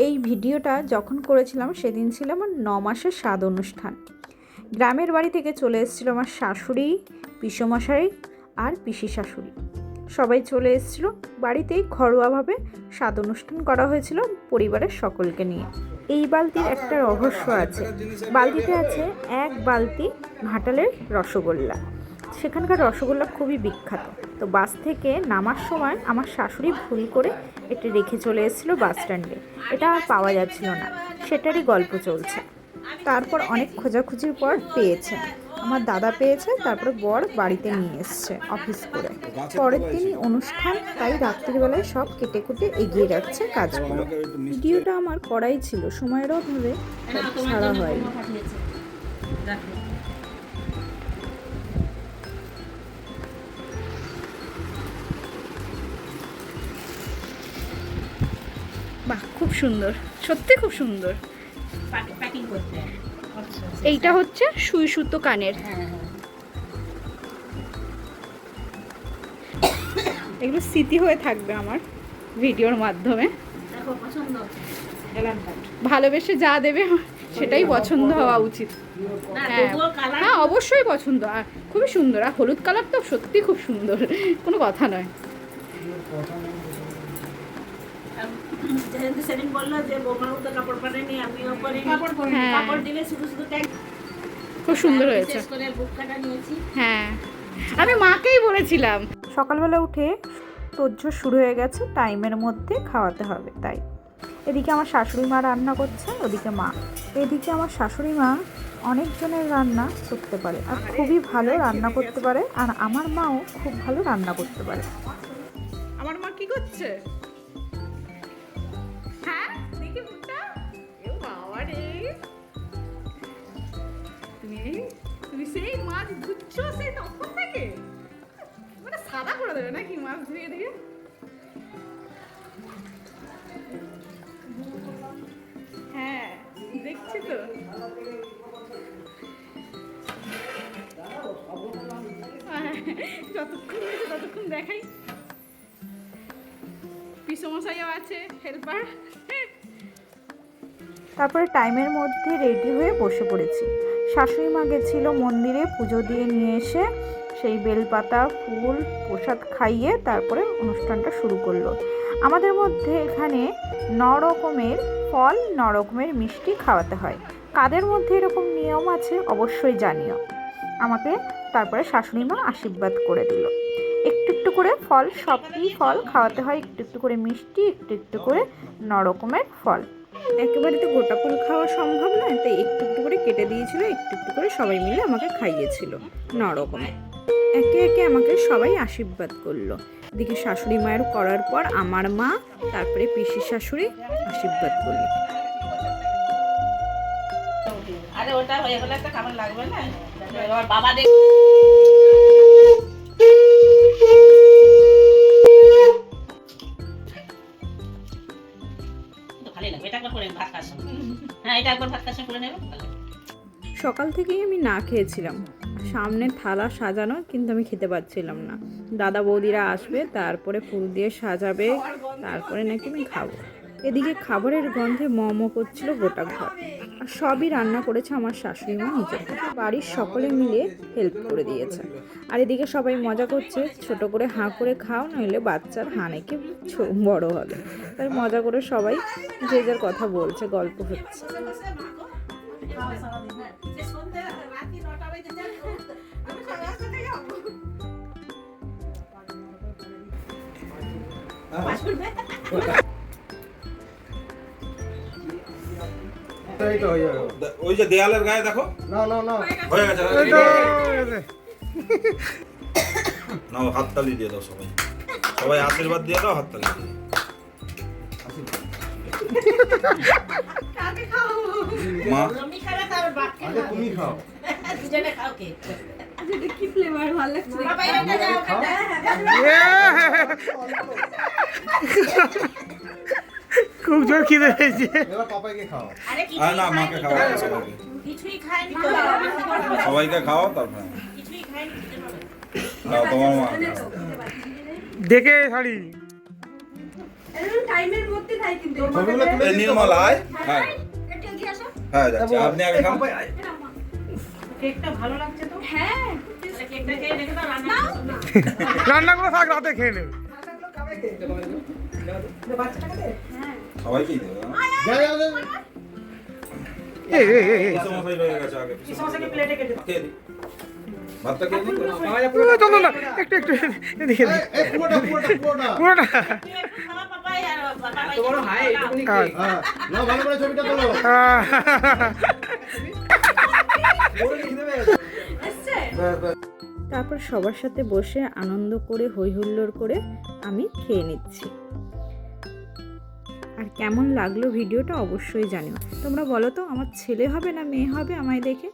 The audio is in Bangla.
এই ভিডিওটা যখন করেছিলাম সেদিন ছিল আমার 9 মাসের স্বাদ অনুষ্ঠান। গ্রামের বাড়ি থেকে চলে এসেছিলো আমার শাশুড়ি, পিসোমশাই আর পিসি শাশুড়ি, সবাই চলে এসেছিলো। বাড়িতেই ঘরোয়াভাবে স্বাদ অনুষ্ঠান করা হয়েছিল পরিবারের সকলকে নিয়ে। এই বালতির একটা রহস্য আছে, বালতিতে আছে 1 বালতি ঘাটালের রসগোল্লা। সেখানকার রসগোল্লা খুবই বিখ্যাত। তো বাস থেকে নামার সময় আমার শাশুড়ি ভুল করে এটা রেখে চলে এসেছিলো বাস স্ট্যান্ডে, এটা আর পাওয়া যাচ্ছিল না, সেটারই গল্প চলছে। তারপর অনেক খোঁজাখুঁজির পর পেয়েছে, আমার দাদা পেয়েছে, তারপরে বর বাড়িতে নিয়ে এসছে অফিস করে। পরের দিনই অনুষ্ঠান, তাই রাত্রিবেলায় সব কেটে কুটে এগিয়ে রাখছে কাজগুলো। ভিডিওটা আমার করাই ছিল, সময়ের অভাবে ছাড়া হয়নি। বাহ, খুব সুন্দর, সত্যি খুব সুন্দর। এইটা হচ্ছে সুই সুতো কানের। এগুলো স্মৃতি হয়ে থাকবে আমার ভিডিওর মাধ্যমে। ভালোবেসে যা দেবে সেটাই পছন্দ হওয়া উচিত। হ্যাঁ অবশ্যই পছন্দ, আর খুবই সুন্দর। আর হলুদ কালার তো সত্যি খুব সুন্দর, কোনো কথা নয়। খুব সুন্দর হয়েছে। হ্যাঁ, আমি মাকেই বলেছিলাম। সকালবেলা উঠে তোড়জোড় শুরু হয়ে গেছে, টাইমের মধ্যে খাওয়াতে হবে তাই। এদিকে আমার শাশুড়ি মা রান্না করছে, ওদিকে মা। এদিকে আমার শাশুড়ি মা অনেকজনের রান্না করতে পারে আর খুবই ভালো রান্না করতে পারে, আর আমার মাও খুব ভালো রান্না করতে পারে। আমার মা কি করছে? হ্যাঁ দেখি মুখটা। এ বাবা রে, তুমি সেই মাছ ধুচ্ছো সেই তখন থেকে, মানে সাদা করে দেবে নাকি মাছ ধুয়ে দিয়ে? হ্যাঁ দেখছি তো। যতক্ষণ দেখাই। পিসমশাইও আছে হেল্পার। তারপরে টাইমের মধ্যে রেডি হয়ে বসে পড়েছি। শাশুড়ি মা গেছিল মন্দিরে পুজো দিয়ে নিয়ে এসে সেই বেলপাতা ফুল প্রসাদ খাইয়ে তারপরে অনুষ্ঠানটা শুরু করলো। আমাদের মধ্যে এখানে 9 রকমের ফল, 9 রকমের মিষ্টি খাওয়াতে হয়। কাদের মধ্যে এরকম নিয়ম আছে অবশ্যই জানিও আমাকে। তারপরে শাশুড়ি মা আশীর্বাদ করে দিল। একটু একটু করে ফল, সবই ফল খাওয়াতে হয়, একটু একটু করে মিষ্টি, একটু একটু করে 9 রকমের ফল। একেবারে তো গোটা ফল খাওয়া সম্ভব নয়, তাই একটু একটু করে কেটে দিয়েছিল, একটু একটু করে সবাই মিলে আমাকে খাইয়েছিল 9 রকমের। একে একে আমাকে সবাই আশীর্বাদ করলো। এদিকে শাশুড়ি মায়ের করার পর আমার মা, তারপরে পিসি শাশুড়ি আশীর্বাদ করলো। আরে ওটা হয়ে গেলে একটা খাবার লাগবে না, এবার বাবা দেখ। সকাল থেকেই আমি না খেয়েছিলাম, সামনে থালা সাজানো, কিন্তু আমি খেতে পারছিলাম না। দাদা বৌদিরা আসবে, তারপরে ফুল দিয়ে সাজাবে, তারপরে নাকি আমি খাবো। এদিকে খাবারের গন্ধে ম করছিল গোটা ঘর। আর সবই রান্না করেছে আমার শাশুড়ি মা নিজে, বাড়ির সকলে মিলে হেল্প করে দিয়েছে। আর এদিকে সবাই মজা করছে, ছোট করে হাঁ করে খাও, নইলে বাচ্চার হানেকে বড় হবে। তাই মজা করে সবাই যে যার কথা বলছে, গল্প হচ্ছে। ওই যে দেয়ালের গায়ে দেখো, না না না হয়ে গেছে। নাও হাততালি দিয়ে দাও, সবাই সবাই আশীর্বাদ দিয়ে দাও, হাততালি দিয়ে দাও। মা তুমি খাও। কি ফ্লেভার ভালো লাগছে। খুব জোর খিদে পেয়েছে। এবার পাপাইকে খাও। আর না, মাকে খাওয়া, সবাইকে কিছুই খায়নি, সবাইকে খাও, তারপরে কিছুই খায়নি। তোমার মা দেখে শাড়ি টাইমের মধ্যে খাই কিন্তু ছবিগুলো তুলে এই দিতে নির্মল আয় হ্যাঁ একটু এগিয়ে আসো হ্যাঁ যাচ্ছি আপনি আগে খান কেকটা ভালো লাগছে তো হ্যাঁ কেকটা খেয়ে রেখে দাও রান্না রান্নাগুলো থাক রাতে খেয়ে নেবে সবাইকেই দেবে মশাই রয়ে গেছে আগে সমস্যাকে প্লেটে কেটে দাও খেয়ে দিই ভাতটা খেয়ে দিই চলো না একটু একটু এদিকে পুরোটা পুরোটা তুমি একটু খাওয়া পাপাই আর পাপাই বড় হাই এটুকুনি হ্যাঁ। না ভালো করে ছবিটা তোলো এসছে তারপর সবার সাথে বসে আনন্দ করে হই হুল্লোড় করে আমি খেয়ে নিচ্ছি। আর কেমন লাগলো ভিডিওটা অবশ্যই জানিও। তোমরা বলো তো আমার ছেলে হবে না মেয়ে হবে আমায় দেখে?